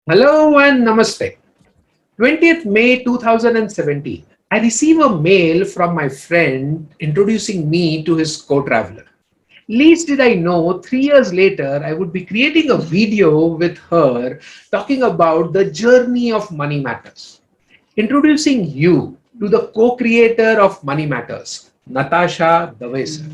Hello and namaste. 20th May 2017. I receive a mail from my friend introducing me to his co-traveler. Least did I know, 3 years later, I would be creating a video with her talking about the journey of Money Matters. Introducing you to the co-creator of Money Matters, Natasha Davesar,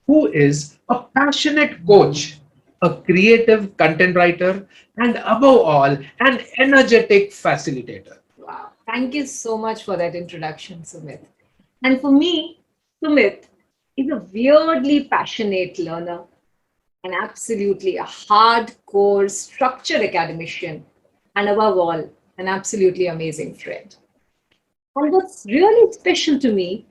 who is a passionate coach, a creative content writer, and above all, an energetic facilitator. Wow. Thank you so much for that introduction, Sumit. And for me, Sumit is a weirdly passionate learner and absolutely a hardcore structured academician, and above all, an absolutely amazing friend. And what's really special to me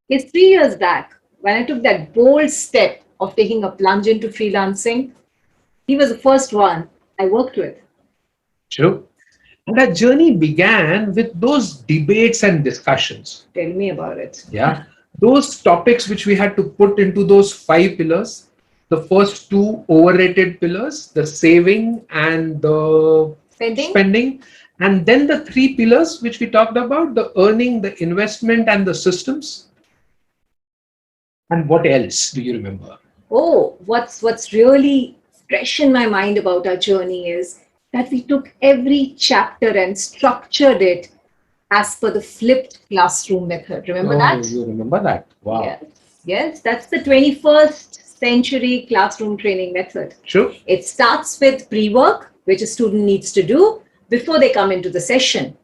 is 3 years back, when I took that bold step of taking a plunge into freelancing, he was the first one I worked with. True. And that journey began with those debates and discussions. Tell me about it. Yeah. Those topics which we had to put into those five pillars. The first two overrated pillars, the saving and the Spending? spending. And then the three pillars which we talked about, the earning, the investment, and the systems. And what else do you remember? Oh, what's really fresh in my mind about our journey is that we took every chapter and structured it as per the flipped classroom method. Remember Oh, that? you remember that? Wow. Yes. Yes, that's the 21st century classroom training method. True. It starts with pre-work, which a student needs to do before they come into the session.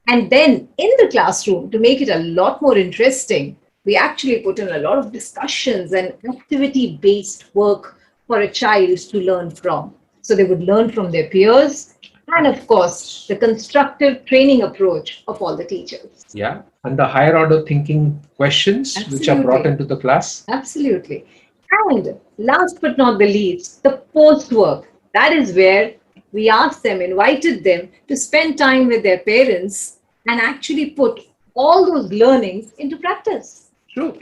And then in the classroom, to make it a lot more interesting, we actually put in a lot of discussions and activity based work for a child to learn from. So they would learn from their peers and, of course, the constructive training approach of all the teachers. Yeah. And the higher order thinking questions which are brought Absolutely. into the class. Absolutely. And last but not the least, the post work. That is where we asked them, invited them to spend time with their parents and actually put all those learnings into practice. True.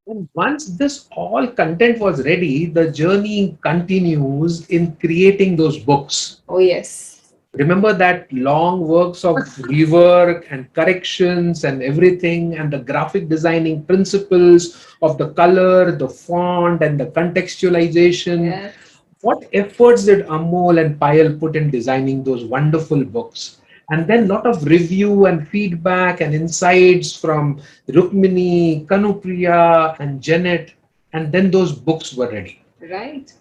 And once this all content was ready, the journey continues in creating those books. Oh, yes. Remember that long works of rework and corrections and everything, and the graphic designing principles of the color, the font, and the contextualization. Yes. What efforts did Amol and Payal put in designing those wonderful books? And then lot of review and feedback and insights from Rukmini, Kanupriya, and Janet. And then those books were ready. Right.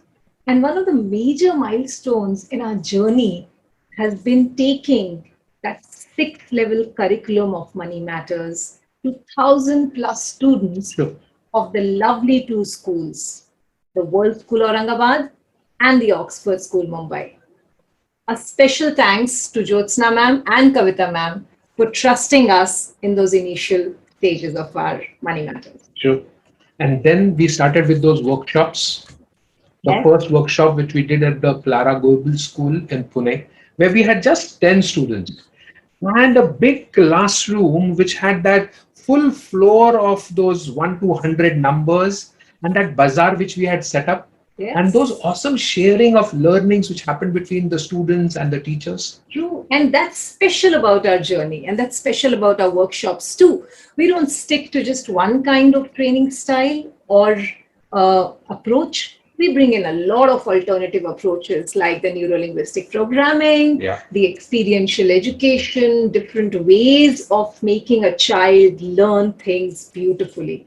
And one of the major milestones in our journey has been taking that sixth level curriculum of Money Matters to 1,000 plus students Sure. of the lovely two schools, the World School Aurangabad and the Oxford School Mumbai. A special thanks to Jyotsna ma'am and Kavita ma'am for trusting us in those initial stages of our Money Matters. Sure. And then we started with those workshops. The Yes. first workshop which we did at the Clara Global School in Pune, where we had just 10 students and a big classroom which had that full floor of those 1 to 100 numbers and that bazaar which we had set up and Yes. those awesome sharing of learnings which happened between the students and the teachers. True. And that's special about our journey, and that's special about our workshops too. We don't stick to just one kind of training style or approach. We bring in a lot of alternative approaches like the neuro-linguistic programming, Yeah. the experiential education, different ways of making a child learn things beautifully.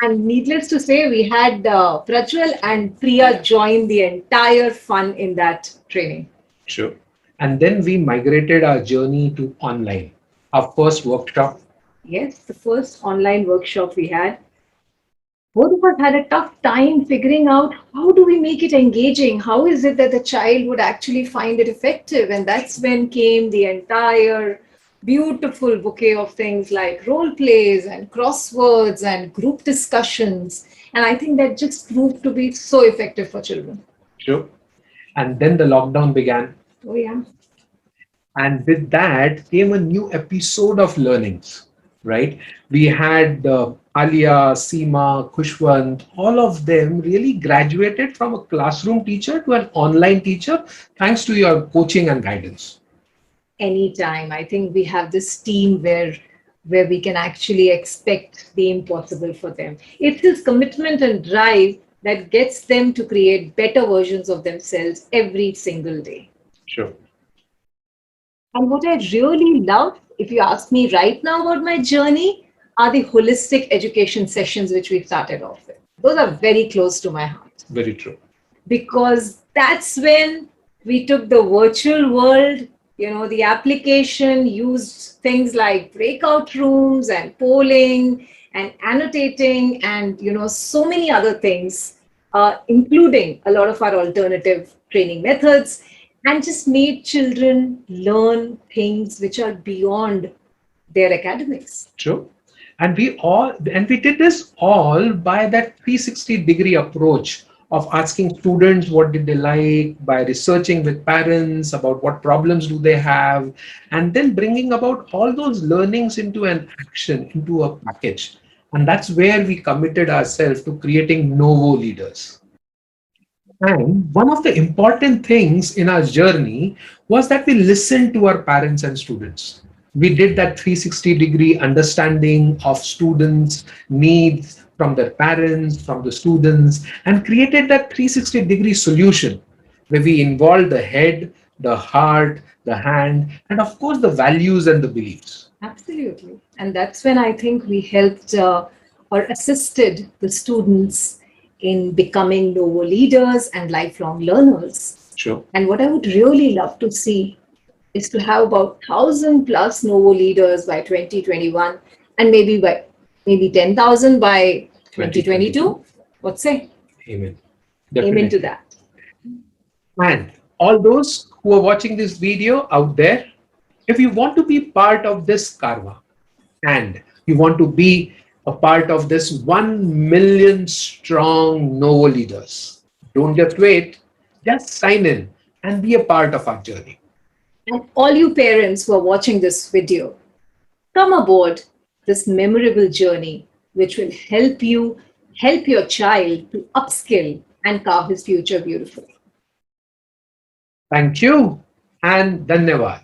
And needless to say, we had Prajwal and Priya join the entire fun in that training. Sure. And then we migrated our journey to online. Our first workshop. Yes, the first online workshop we had, both of us had a tough time figuring out how do we make it engaging? How is it that the child would actually find it effective? And that's when came the entire beautiful bouquet of things like role plays and crosswords and group discussions. And I think that just proved to be so effective for children. Sure. And then the lockdown began. Oh, yeah. And with that came a new episode of learnings. right? We had Alia, Seema, Kushwant, all of them really graduated from a classroom teacher to an online teacher thanks to your coaching and guidance. Anytime. I think we have this team where we can actually expect the impossible for them. It's this commitment and drive that gets them to create better versions of themselves every single day. Sure. And what I really love, if you ask me right now about my journey, are the holistic education sessions which we started off with. Those are very close to my heart Very true. because that's when we took the virtual world, the application used things like breakout rooms and polling and annotating and, so many other things, including a lot of our alternative training methods, and just made children learn things which are beyond their academics. True. And we did this all by that 360-degree approach of asking students what did they like, by researching with parents about what problems do they have, and then bringing about all those learnings into an action, into a package. And that's where we committed ourselves to creating Novo leaders. And one of the important things in our journey was that we listened to our parents and students. We did that 360-degree understanding of students' needs from their parents, from the students, and created that 360-degree solution where we involved the head, the heart, the hand, and of course the values and the beliefs. Absolutely. And that's when I think we helped or assisted the students in becoming Novo leaders and lifelong learners. Sure. And what I would really love to see is to have about 1,000 plus Novo leaders by 2021 and maybe 10,000 by 2022. 2022. What say? Amen. Amen to Definitely. that. And all those who are watching this video out there, if you want to be part of this karma and you want to be a part of this 1 million strong Novo leaders, don't just wait, just sign in and be a part of our journey. And all you parents who are watching this video, come aboard this memorable journey, which will help your child to upskill and carve his future beautifully. Thank you and Dhanyavad.